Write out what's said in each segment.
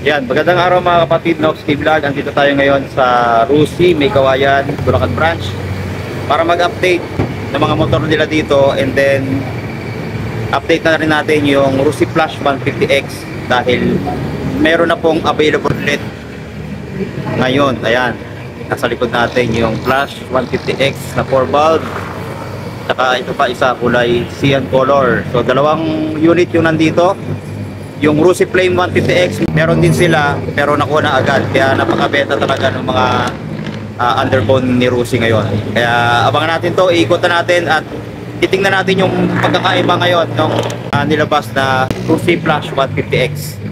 Yan, magandang araw mga kapatid, Nox Vlog. Andito tayo ngayon sa Rusi, May Kawayan, Bulacan Branch para mag-update ng mga motor nila dito, and then update na rin natin yung Rusi Flash 150X dahil meron na pong available ulit ngayon. Ayan, nasa likod natin yung Flash 150X na 4 valve, saka ito pa isa kulay cyan color. So dalawang unit yung nandito. Yung Rusi Flame 150X, meron din sila pero nakuha na agad. Kaya napakabenta talaga ng mga underbone ni Rusi ngayon. Kaya abangan natin to, iikot na natin at titingnan natin yung pagkakaiba ngayon ng nilabas na Rusi Flash 150X.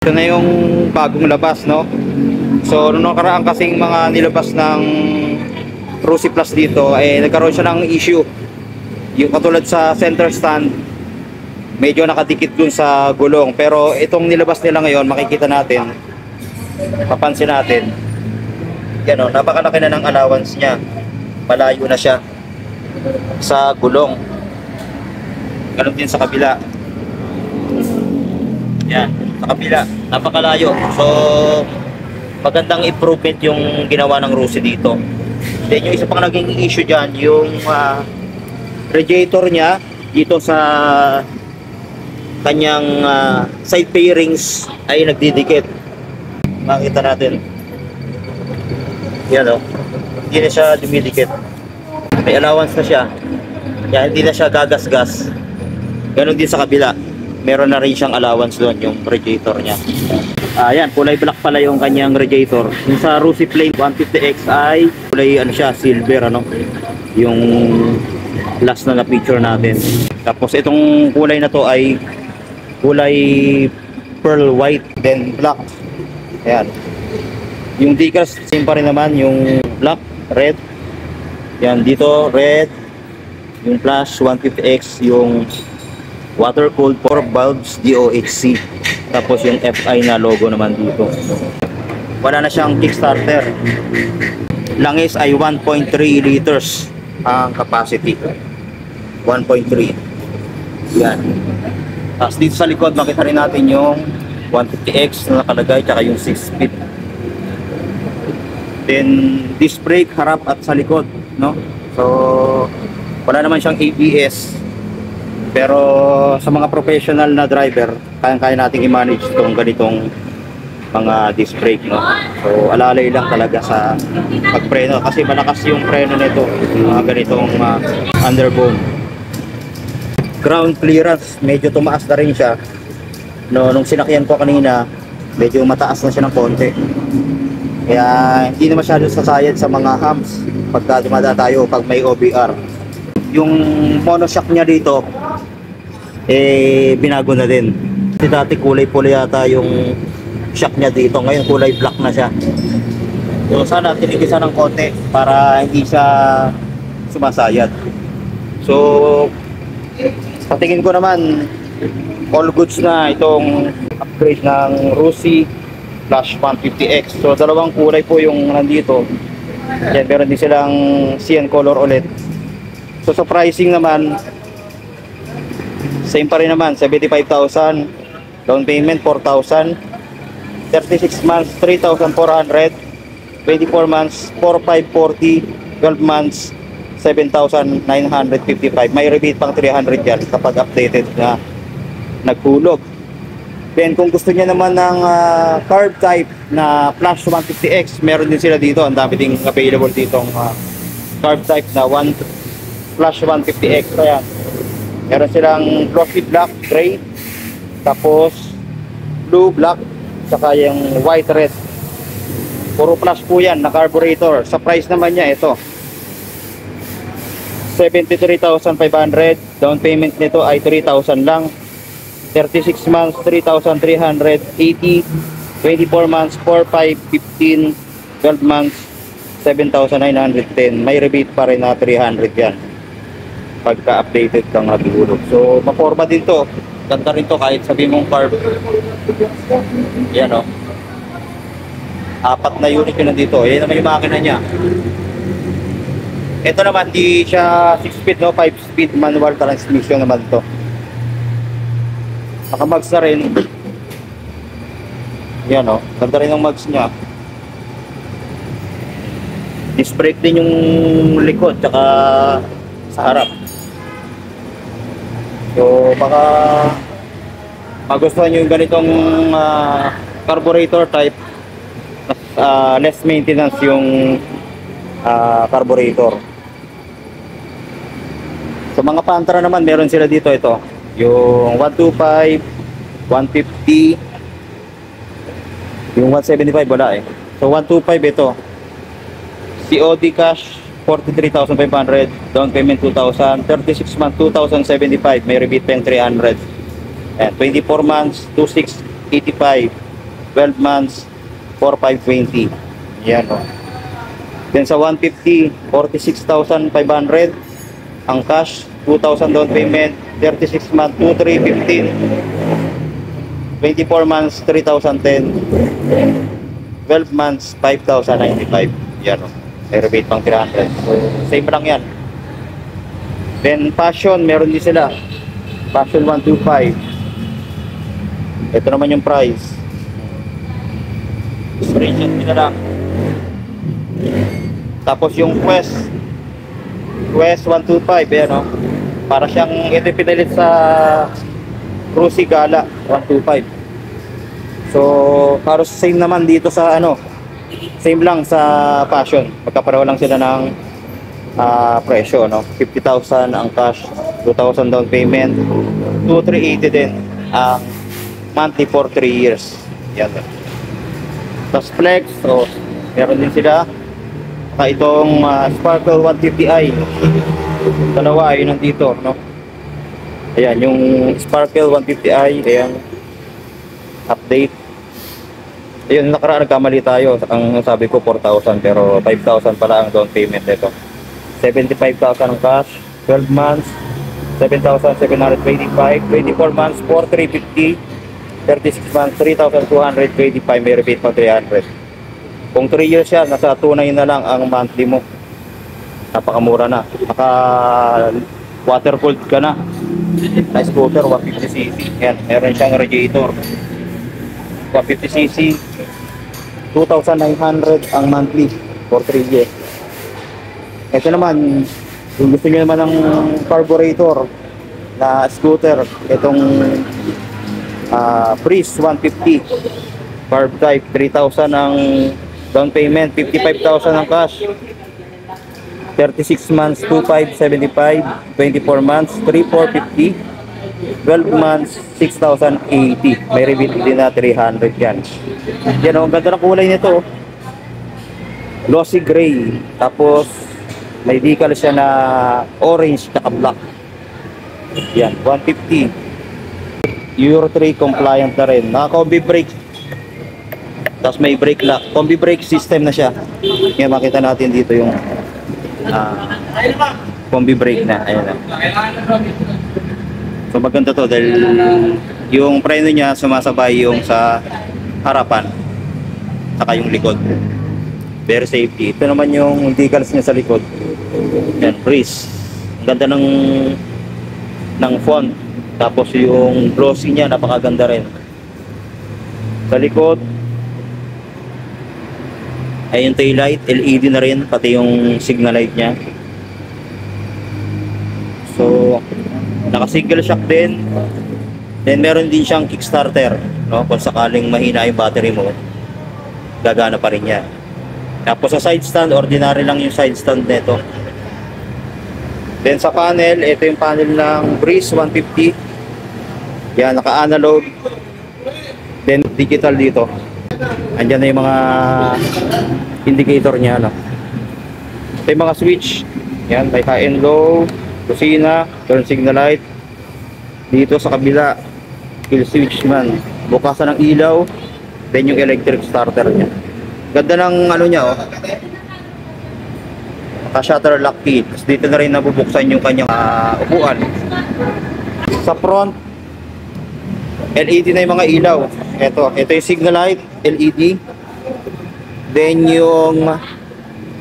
Ito na yung bagong labas, no? So noong nakaraan kasing mga nilabas ng Rusi Plus dito, nagkaroon siya ng issue. Yung katulad sa center stand, medyo nakadikit dun sa gulong. Pero itong nilabas nila ngayon, makikita natin, papansin natin, yan o, napakalaki na ng allowance niya. Malayo na siya sa gulong. Ganun din sa kabila. Yan, sa kabila, napakalayo. So magandang improvement yung ginawa ng Rusi dito. Then yung isa pang naging issue dyan, yung radiator niya dito sa kanyang side fairings ay nagdidikit. Makita natin, yan o, hindi na siya dumidikit. May allowance na siya, kaya hindi na siya gagas-gas. Ganon din sa kabila, meron na rin siyang allowance doon yung radiator niya. Ayan, kulay black pala yung kanyang radiator. Yung sa Rusi Flame 150X ay kulay ano siya, silver ano. Yung last na na-picture natin. Tapos itong kulay na to ay kulay pearl white then black. Ayan. Yung decals same pa rin naman, yung black, red. Yan dito red. Yung Flash 150X yung water cooled 4 valves DOHC, tapos yung FI na logo naman dito. Wala na siyang kickstarter. Langis ay 1.3 liters ang capacity, 1.3. yan. Tapos dito sa likod makita rin natin yung 150X na nakalagay, tsaka yung 6 speed. Then disc brake harap at sa likod, no? So wala naman siyang ABS. Pero sa mga professional na driver, kaya nating i-manage itong ganitong mga disc brake, no? So alalay lang talaga sa pagpreno kasi malakas yung preno nito, mga ganitong underbone. Ground clearance, medyo tumaas na rin siya. No, nung sinakyan ko kanina, medyo mataas na siya ng konti. Kaya hindi na masyado sasayad sa mga humps pagka dumada tayo pag may OBR. Yung monoshock niya dito binago na din. Kasi dati kulay pula yata yung shock niya dito, ngayon kulay black na siya. So sana tinigisan ng konti para hindi siya sumasayad. So sa tingin ko naman all goods na itong upgrade ng Rusi Flash 150X. So dalawang kulay po yung nandito. Yan, meron din silang cyan color ulit. So sa pricing naman, same pa rin naman, 75,000, down payment 4,000, 36 months 3,400, 24 months 4,540, 12 months 7,955. May rebate pang 300 yan kapag updated na naghulog. Then kung gusto niya naman ng carb type na Flash 150X, meron din sila dito. Ang dami ding available ditong carb type na Flash 150X. Ayan, meron silang glossy black, gray, tapos blue, black, saka yung white, red. Puro plus po yan na carburetor. Sa price naman niya ito, 73,500. Down payment nito ay 3,000 lang. 36 months, 3,380. 24 months, 4,515. 12 months, 7,910. May rebate pa rin na 300 yan. Pagka-updated kang nabihulog. So, maporma din to. Ganda rin to kahit sabi mong carb. Yan o. 4 na unit yun nandito. Yan naman yung makina niya. Ito naman, di siya 6 speed, no? 5 speed manual transmission naman to. Naka-mags na rin. Yan o. Ganda rin ang mags niya. Disc brake din yung likod tsaka sa harap. So baka magustuhan nyo yung ganitong carburetor type. Less maintenance yung carburetor. Sa mga Pantra naman meron sila dito, ito yung 125, 150, yung 175 wala eh. So 125 ito. COD cash 43,500, down payment 2,000, 36 months 2,075, may rebate pa yung 300. And 24 months 2,685, 12 months 4,520. Yan o. Then sa 150, 46,500 ang cash, 2,000 down payment, 36 months 2,315, 24 months 3,010, 12 months 5,095. Yan o. May rebate pang 300. So, same lang yan. Then, Passion, meron din sila. Passion 125. Ito naman yung price. Screenshot nila lang. Tapos yung Quest 125, yan o. Para siyang, ito pinalit sa Cruzy Gala 125. So, halos same naman dito sa same lang sa Passion. Magkapareho lang sila ng presyo, no? 50,000 ang cash, 2,000 down payment, 2,380 din ang monthly for 3 years. Yan. Tapos Flex, so meron din sila. Saka itong Sparkle 150i. Dalawa ay nandito, no? Ayan, yung Sparkle 150i, ayan, update. Ayun, nakaraan nagkamali tayo. Ang sabi ko 4,000 pero 5,000 pala ang down payment nito. 75,000 ang cash, 12 months 7,725, 24 months 4,350, 36 months 3,225, may rebate pa 300. Kung 3 years yan, nasa 2,900 na lang ang monthly mo. Napakamura na. Naka water cooled ka na. Na scooter 150cc. Yan, meron siyang radiator 150cc, 2,900 ang monthly for 3 years. Ito naman, kung gusto nyo naman ng carburetor na scooter, itong Breeze 150 carb type, 3,000 ang down payment, 55,000 ang cash, 36 months 2,575, 24 months 3,450, 12 months 6,080, may rebate din na 300 yan. Yan o, ang ganda ng kulay nito, glossy gray, tapos may decal siya na orange at black. Yan, 150, Euro 3 compliant na rin, naka-combi brake, tapos may brake lock, combi brake system na siya. Yan, makita natin dito yung combi brake na, ayan na. So maganda to dahil yung preno niya sumasabay yung sa harapan saka yung likod. Very safety. Ito naman yung decals niya sa likod. Yan, Breeze. Ang ganda ng font. Tapos yung glossy niya napakaganda rin. Sa likod ay yung tail light, LED na rin, pati yung signal light niya. So naka single shock din. Then meron din siyang kickstarter, no? Kung sakaling mahina yung battery mo, gagana pa rin yan. Tapos sa side stand, ordinary lang yung side stand nito. Then sa panel, ito yung panel ng Breeze 150. Yan, naka-analog. Then digital dito. Andiyan na yung mga indicator niya, no? Ito yung mga switch. Yan, may high and low, kusina, turn signal light. Dito sa kabila, kill switch man. Bukasan ng ilaw, then yung electric starter niya. Ganda ng ano niya, oh. Naka-shutter lock key. Tapos dito na rin nabubuksan yung kanyang upuan. Sa front, LED na yung mga ilaw. Ito yung signal light, LED. Then yung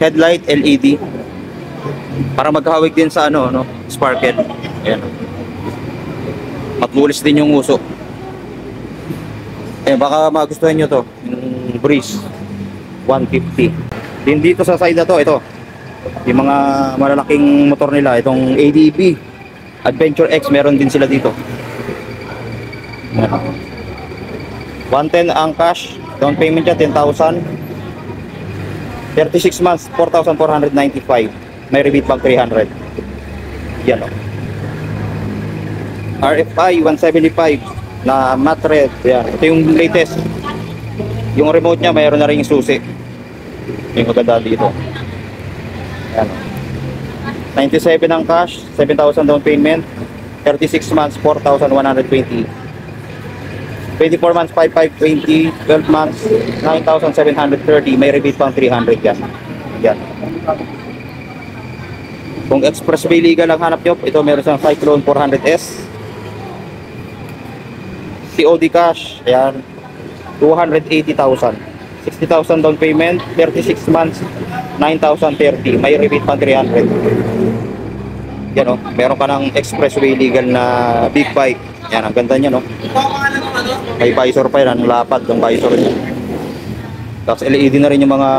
headlight, LED. Para maghawig din sa ano, no, sparkle. Ayan. Matmulis din yung uso. Baka magustuhan nyo to, yung Breeze 150. Din dito sa side na to, ito. Yung mga malalaking motor nila, itong ADB Adventure X, meron din sila dito. 110 ang cash, down payment niya 10,000. 36 months, 4,495. May rebate pang 300. Yan, o. RFI 175 na matte red. Yan. Ito yung latest. Yung remote niya mayroon na rin yung susi. Yung maganda dito. Yan. 97 ang cash, 7,000 down payment, 36 months, 4,120. 24 months, 5,520, 12 months, 9,730. May rebate pang 300 yan. Yan. Kung expressway legal ang hanap nyo, ito meron siyang Cyclone 400S. COD cash, ayan, 280,000. 60,000 down payment, 36 months, 9,030. May rebate pang 300. Yan, oh, meron ka ng expressway legal na big bike. Yan, ang ganda niya, no? May visor pa yan, ang lapad ng visor niya. Tapos LED na rin yung mga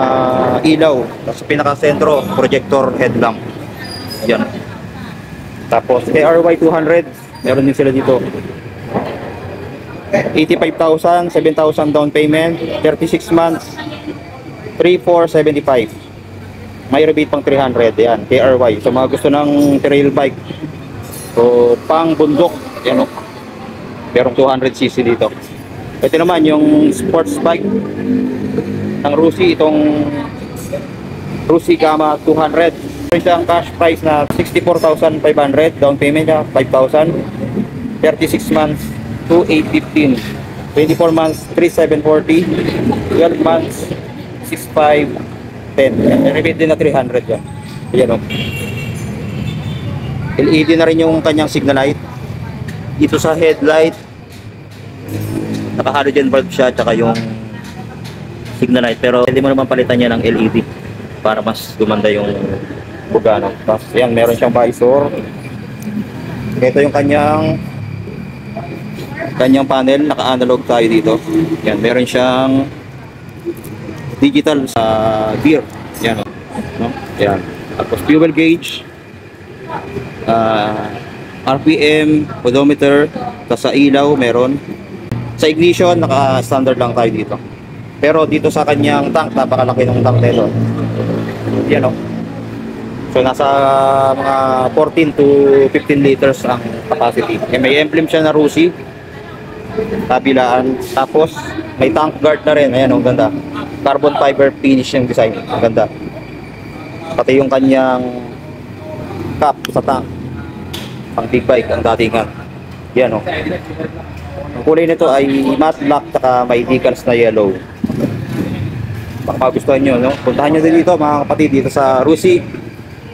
ilaw. Tapos pinaka-sentro, projector headlamp. Yan. Tapos KRY 200, meron din sila dito. 85,000, 7,000 down payment, 36 months, 3,475. May rebate pang 300. Yan, KRY. So mga gusto ng trail bike o pang bundok, yan, oh. Merong 200cc dito. Ito naman yung sports bike ng Rusi, itong Rusi Gamma 200. Ito ang cash price na 64,500, down payment niya 5,000, 36 months, 2,815, 24 months, 3,740, 12 months, 6,510. Rebate din na 300 yan. Ayan, o. LED na rin yung kanyang signal light. Dito sa headlight, naka halogen bulb siya, tsaka yung signal light. Pero pwede mo naman palitan niya ng LED para mas gumanda yung bugano. Tapos yan, meron siyang visor. Ito yung kanyang panel, naka-analog tayo dito. Yan, meron siyang digital sa gear. Yan, no? Yan. Tapos fuel gauge, RPM, odometer, tapos sa ilaw meron. Sa ignition, naka-standard lang tayo dito. Pero dito sa kanyang tank, napakalaki ng tank nito. Yan, no? So nasa mga 14 to 15 liters ang capacity. May emblem siya na Rusi, kabilaan. Tapos may tank guard na rin. Ayan, ang ganda. Carbon fiber finish yung design. Ang ganda. Pati yung kanyang cap sa tank, pang big bike ang datingan. Yan, oh. Ang kulay nito ay matte black, saka may decals na yellow. Baka magustuhan nyo, no? Puntahan nyo din dito, mga kapatid, dito sa Rusi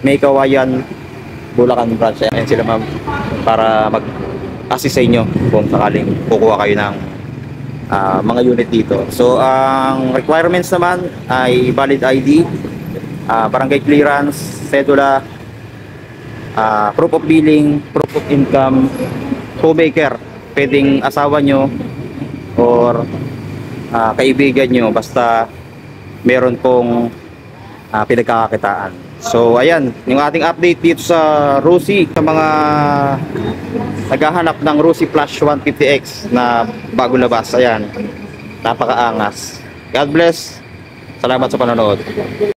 May Kawayan, Bulacan branch. Ayan sila, ma'am, para mag-assist sa inyo kung sakaling kukuha kayo ng mga unit dito. So ang requirements naman ay valid ID, barangay clearance, cedula, proof of billing, proof of income, co-maker, pwedeng asawa nyo or kaibigan nyo, basta meron pong pinagkakakitaan. So ayan, yung ating update dito sa Rusi, sa mga naghahanap ng Rusi Flash 150X na bago labas. Ayan, napakaangas. God bless. Salamat sa panonood.